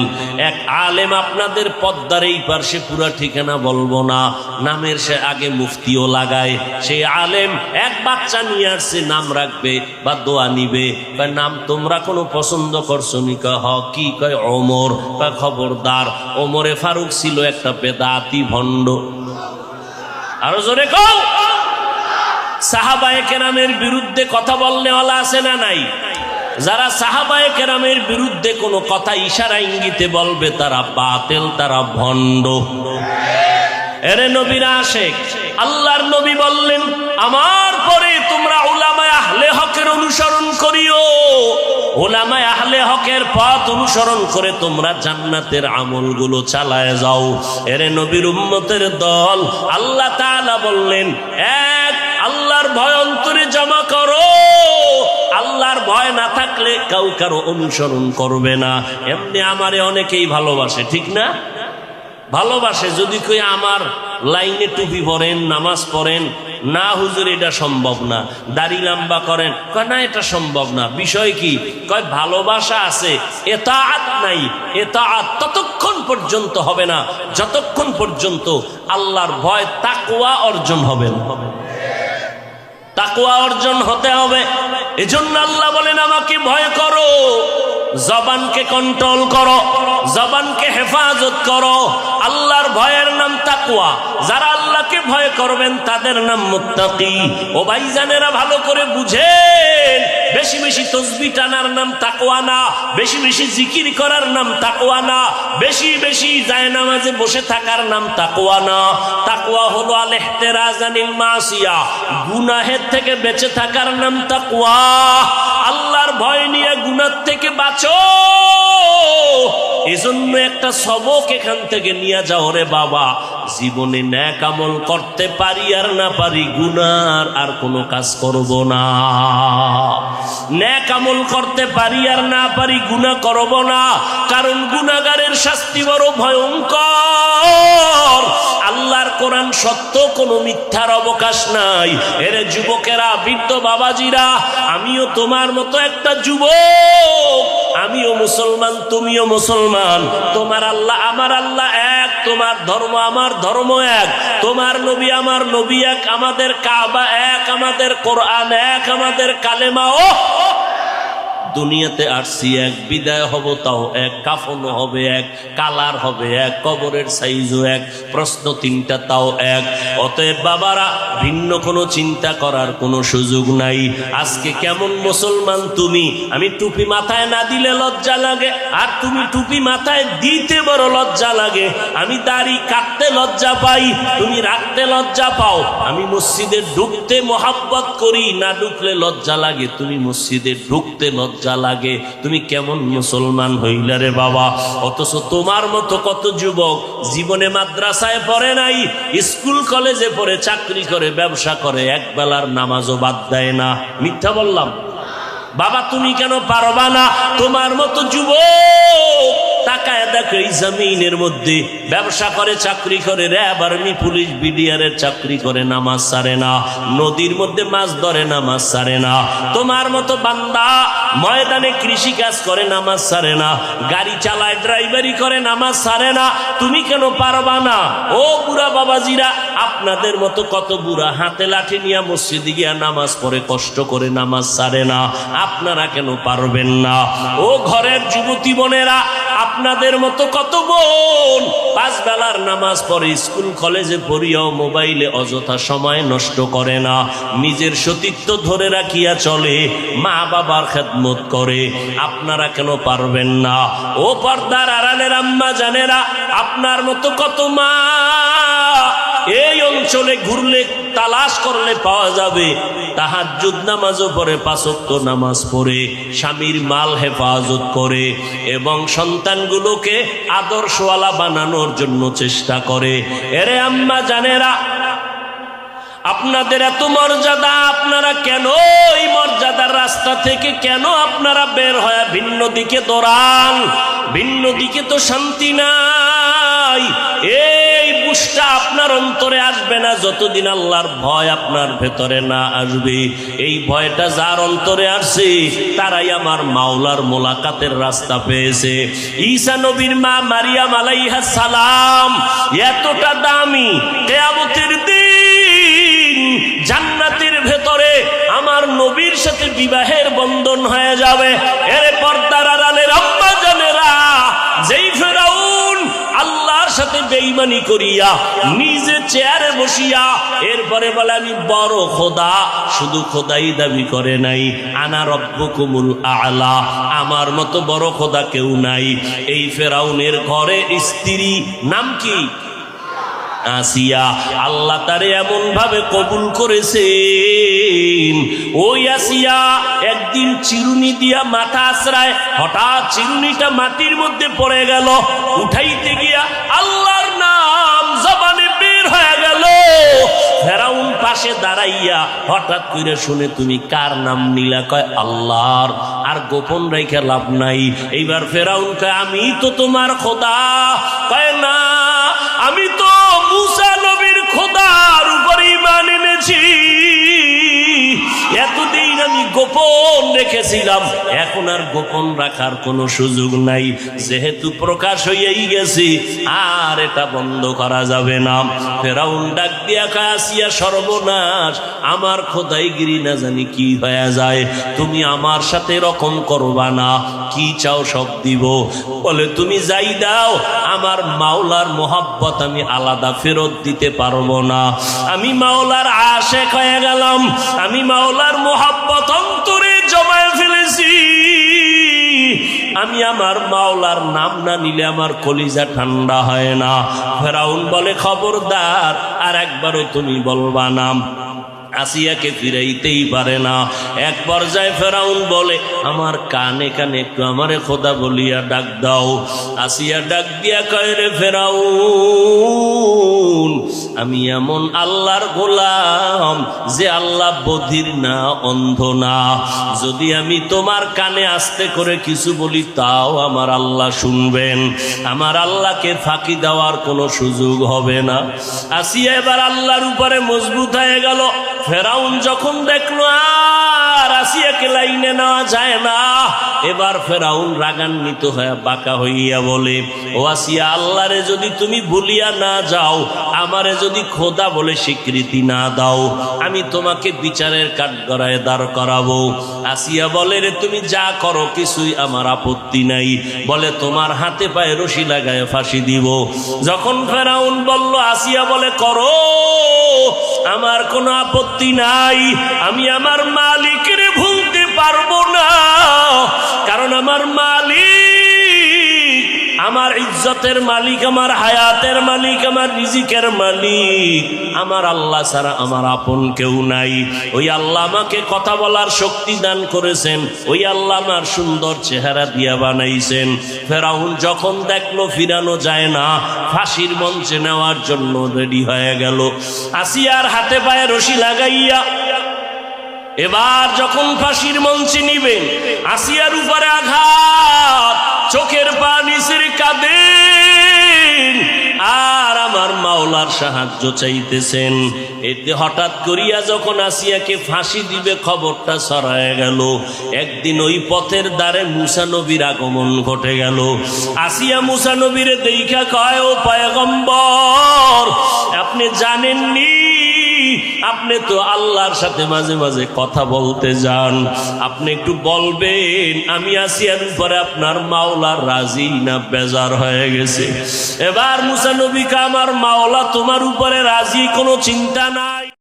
এক আলেম আপনাদের পদ্মার এই পাশে, পুরা ঠিকানা বলবো না, নামের সে আগে মুফতিও লাগায়। সেই আলেম এক বাচ্চা নিয়ে আসছে, নাম রাখবে বা দোয়া নিবে, নাম তোমরা কোনো পছন্দ করছো নি? হ কি? কয় ওমর। কয় খবরদার, ওমরে ফারুক ছিল একটা বেদাতি ভণ্ড। আরো জোরে কও। সাহাবায়ে কেরামের বিরুদ্ধে কথা বললে ওয়ালা আছে না নাই? যারা সাহাবায়ে কেরামের বিরুদ্ধে কোনো কথা ইশারা ইঙ্গিতে বলবে তারা বাতিল, তারা ভণ্ড। এরে নবীর আশিক, আল্লাহর নবী বললেন, আমার পরে তোমরা উলামায়ে আহলে হকের অনুসরণ করিও। উলামায়ে আহলে হকের পথ অনুসরণ করে তোমরা জান্নাতের আমলগুলো চালায় যাও। এরে নবীর উম্মতের দল, আল্লাহ তাআলা বললেন, এক, আল্লাহর ভয় অন্তরে জমা করো। আল্লাহর ভয় না থাকলে কারো অনুসরণ করবে না। এমনি আমারে অনেকেই ভালোবাসে, ঠিক না? ভালোবাসে। যদি কই আমার লাইনে টুপি পরেন, নামাজ পড়েন, না হুজুর এটা সম্ভব না। দাড়ি লম্বা করেন, কয় না এটা সম্ভব না। বিষয় কি? কয় ভালোবাসা আছে, ইতাআত নাই। ইতাআত ততক্ষণ পর্যন্ত হবে না যতক্ষণ পর্যন্ত আল্লাহর ভয়, তাকওয়া অর্জন হবে না। তাকওয়া অর্জন হতে হবে। এজন্য আল্লাহ বলেন, আমাকে ভয় করো, জবানকে কন্ট্রোল করো, জবানকে হেফাজত করো। আল্লাহর ভয়ের নাম তাকওয়া। যারা আল্লাহকে ভয় করবেন তাদের নাম মুত্তাকি। ও ভাইজানেরা ভালো করে বুঝেন, বেশি বেশি তাসবিহ টানার নাম তাকওয়া না, বেশি বেশি জিকির করার নাম তাকওয়া না, বেশি বেশি জায়নামাজে বসে থাকার নাম তাকওয়া না। তাকওয়া হলো আল ইহতিরাজ আনিল মাসিয়া, গুনাহের থেকে বেঁচে থাকার নাম তাকওয়া। আল্লাহর ভয় নিয়ে গুনাহ থেকে বাঁচো। এজন্য একটা সবক এখান থেকে নিয়ে যাও রে বাবা, জীবনে নেক আমল করতে পারি আর না পারি, গুনার আর কোনো কাজ করব না। নেক আমল করতে পারি আর না পারি, গুনাহ করব না। কারণ গুনাহগারের শাস্তি বড় ভয়ঙ্কর। আল্লাহর কোরআন সত্য, কোনো মিথ্যার অবকাশ নাই। এর যুবকেরা, বৃদ্ধ বাবাজিরা, আমিও তোমার মতো একটা যুবক, আমিও মুসলমান, তুমিও মুসলমান। তোমার আল্লাহ আমার আল্লাহ এক, তোমার ধর্ম আমার ধর্ম এক, তোমার নবী আমার নবী এক, আমাদের কাবা এক, আমাদের কোরআন এক, আমাদের কালেমাও। দুনিয়াতে আসছি এক, বিদায় হব তাও এক, কাফনও হবে এক, কালার হবে এক, কবরের সাইজও এক, প্রশ্ন তিনটা তাও এক। অতএব বাবারা, ভিন্ন কোনো চিন্তা করার কোনো সুযোগ নাই। আজকে কেমন মুসলমান তুমি? আমি টুপি মাথায় না দিলে লজ্জা লাগে, আর তুমি টুপি মাথায় দিতে বড় লজ্জা লাগে। আমি দাড়ি কাটতে লজ্জা পাই, তুমি রাখতে লজ্জা পাও। আমি মসজিদে ঢুকতে মোহাব্বত করি, না ঢুকলে লজ্জা লাগে। তুমি মসজিদে ঢুকতে লজ্জা লাগে। তুমি কেমন মুসলমান হইলা রে বাবা? অথচ তোমার মতো কত যুবক জীবনে মাদ্রাসায় পড়ে নাই, স্কুল কলেজে পড়ে, চাকরি করে, ব্যবসা করে, এক বেলার নামাজও বাদ দেয় না। মিথ্যা বললাম? বাবা তুমি কেন পারবা না? তোমার মতো যুবক তাকায় দেখো এই জমিনের মধ্যে ব্যবসা করে, চাকরি করে, র্যাব, আর্মি, পুলিশ, বিডিআরের চাকরি করে, নামাজ ছাড়ে না। নদীর মধ্যে মাছ ধরে, নামাজ ছাড়ে না। তোমার মতো বান্দা ময়দানে কৃষি কাজ করে, নামাজ ছাড়ে না। গাড়ি চালায়, ড্রাইভারি করে, নামাজ ছাড়ে না। তুমি কেন পারবা না? ও বুড়া বাবাজিরা, আপনাদের মতো কত বুড়া হাতে লাঠি নিয়ে মসজিদে গিয়া নামাজ পড়ে, কষ্ট করে, নামাজ ছাড়ে না। আপনারা কেন পারবেন না? ও ঘরের যুবতী বোনেরা, আপনাদের মতো কত বোন পাঁচ বেলার নামাজ পড়ে, স্কুল কলেজে পড়িয়াও মোবাইলে অযথা সময় নষ্ট করে না, নিজের সতীত্ব ধরে রাখিয়া চলে, মা বাবার খেদমত করে। আপনারা কেন পারবেন না? ও পর্দার আড়ালের আম্মা জানেরা, আপনার মতো কত মা এই অঞ্চলে ঘুরলে তালাশ করলে পাওয়া যাবে, তাহাজ্জুদ নামাজও পড়ে, পাঁচ ওয়াক্ত নামাজ পড়ে, স্বামীর মাল হেফাজত করে এবং সন্তানগুলোকে আদর্শওয়ালা বানানোর জন্য চেষ্টা করে। এরে আম্মা জানেরা, আপনাদের এত মর্যাদা, আপনারা কেন এই মর্যাদার রাস্তা থেকে কেন আপনারা বের হয়ে ভিন্ন দিকে দৌড়ান? ভিন্ন দিকে তো শান্তি নাই। এই বুঝটা আপনার অন্তরে আসবে না যতদিন আল্লাহর ভয় আপনার ভেতরে না আসবে। এই ভয়টা যার অন্তরে আসছে তারাই আমার মাওলার মোলাকাতের রাস্তা পেয়েছে। ঈসা নবীর মা মারিয়াম আলাইহিস সালাম এতটা দামি, কিয়ামতের দিন জান্নাতের ভেতরে আমার নবীর সাথে বিবাহের বন্ধন হয়ে যাবে। এর পর্দার আড়ালের আম্মা জানেরা, যেই ফেরাউন আল্লাহর সাথে বেঈমানি করিয়া নিজে চেয়ারে বসিয়া এরপরে বলে আমি বড় খোদা, শুধু খোদাই দাবি করে নাই, আনা রব্বুকুমুল আ'লা, আমার মতো বড় খোদা কেউ নাই। এই ফেরাউনের ঘরে স্ত্রী নাম কি? আসিয়া। আল্লাহ তারে এমন ভাবে কবুল করেছেন, ওই আসিয়া একদিন চিরুনি দিয়া মাথা আশ্রায়, হঠাৎ চিরুনিটা মাটির মধ্যে পড়ে গেল, উঠাইতে গিয়া আল্লাহর নাম জবানে বের হয়ে গেল। ফেরাউন পাশে দাঁড়াইয়া হঠাৎ করে শুনে, তুমি কার নাম নিলা? কয় আল্লাহর। আর গোপন রেখে লাভ নাই। এইবার ফেরাউন কয় আমি তো তোমার খোদা। কয় না, আমি তো মুসা নবীর খোদার উপর ঈমান এনেছি, এতদিন আমি গোপন রেখেছিলাম, এখন আর গোপন রাখার কোনো সুযোগ নাই, যেহেতু প্রকাশ হয়েই গেছি আর এটা বন্ধ করা যাবে না। ফেরাউন ডাক দিয়া কয় আসিয়া, সর্বনাশ, আমার খোদাইগিরি না জানি কি হয়ে যায়, তুমি আমার সাথে এরকম করবা না, কি চাও সব দিব। বলে তুমি যাই দাও, আমার মাওলার মোহাব্বত আমি আলাদা ফেরত দিতে পারবো না। আমি মাওলার আশেক হয়ে গেলাম, আমি মাওলার মোহাব্বত অন্তরে জমায়ে ফেলেছি, আমি আমার মাওলার নাম না নিলে আমার কলিজা ঠান্ডা হয় না। ফেরাউন বলে খবরদার, আর একবারও তুমি বলবা না। আসিয়াকে ফিরাইতেই পারে না। এক পর্যায়ে ফেরাউন বলে, আমার কানে কানে একটু আমারে খোদা বলিয়া ডাক দাও। আসিয়া ডাক দিয়া কয়, রে ফেরাউন, আমি এমন আল্লাহর গোলাম যে আল্লাহ বধির না, অন্ধ না, যদি আমি তোমার কানে আস্তে করে কিছু বলি তাও আমার আল্লাহ শুনবেন, আমার আল্লাহকে ফাঁকি দেওয়ার কোনো সুযোগ হবে না। আসিয়া এবার আল্লাহর উপরে মজবুত হয়ে গেল। ফেরাউন যখন দেখলো আর আসিয়াকে লাইনে নেওয়া যায় না, এবার ফেরাউন রাগান্বিত হয়ে বাঁকা হইয়া বলে, ও আসিয়া, আল্লাহরে যদি তুমি ভুলিয়া না যাও, আমারে যদি খোদা বলে স্বীকৃতি না দাও, আমি তোমাকে বিচারের কাঠগড়ায় দাঁড় করাবো। আসিয়া বলে, রে তুমি যা করো কিছুই আমার আপত্তি নাই, বলে তোমার হাতে পায়ে রশি লাগায় ফাঁসি দিব। যখন ফেরাউন বলল, আসিয়া বলে করো, আমার কোনো আপত্তি নাই, আমি আমার মালিকের ভুলতে পারবো না, কারণ আমার মালিক, আমার ইজ্জতের মালিক, আমার হায়াতের মালিক, আমার রিজিকের মালিক আমার আল্লাহ ছাড়া আমার আপন কেউ নাই। ওই আল্লাহ আমাকে কথা বলার শক্তি দান করেছেন, ওই আল্লাহ আমার সুন্দর চেহারা দিয়া বানাইছেন। ফেরাউন যখন দেখলো ফিরানো যায় না, ফাঁসির মঞ্চে নেওয়ার জন্য রেডি হয়ে গেল। আসিয়ার হাতে পায়ে রশি লাগাইয়া এবার যখন ফাঁসির মঞ্চে নিবেন, আসিয়ার উপরে আঘাত, চোখের পানি ছেড়ে কাঁদেন আর আমার মাওলার সাহায্য চাইতেছেন। এতে হঠাৎ করিয়া যখন আসিয়াকে ফাঁসি দিবে খবরটা ছড়ায় গেল। একদিন ওই পথের দ্বারে মুসা নবীর আগমন ঘটে গেল। আসিয়া মুসা নবীরে দেইখা কয়, ও পয়গম্বর, আপনি জানেননি আপনি তো আল্লাহর সাথে মাঝে মাঝে কথা বলতে যান, আপনি একটু বলবেন আমি আসিয়ার উপরে আপনার মাওলা রাজি না বেজার হয়ে গেছে? এবার মুসা নবী কা, আমার মাওলা তোমার উপরে রাজি, কোনো চিন্তা নাই।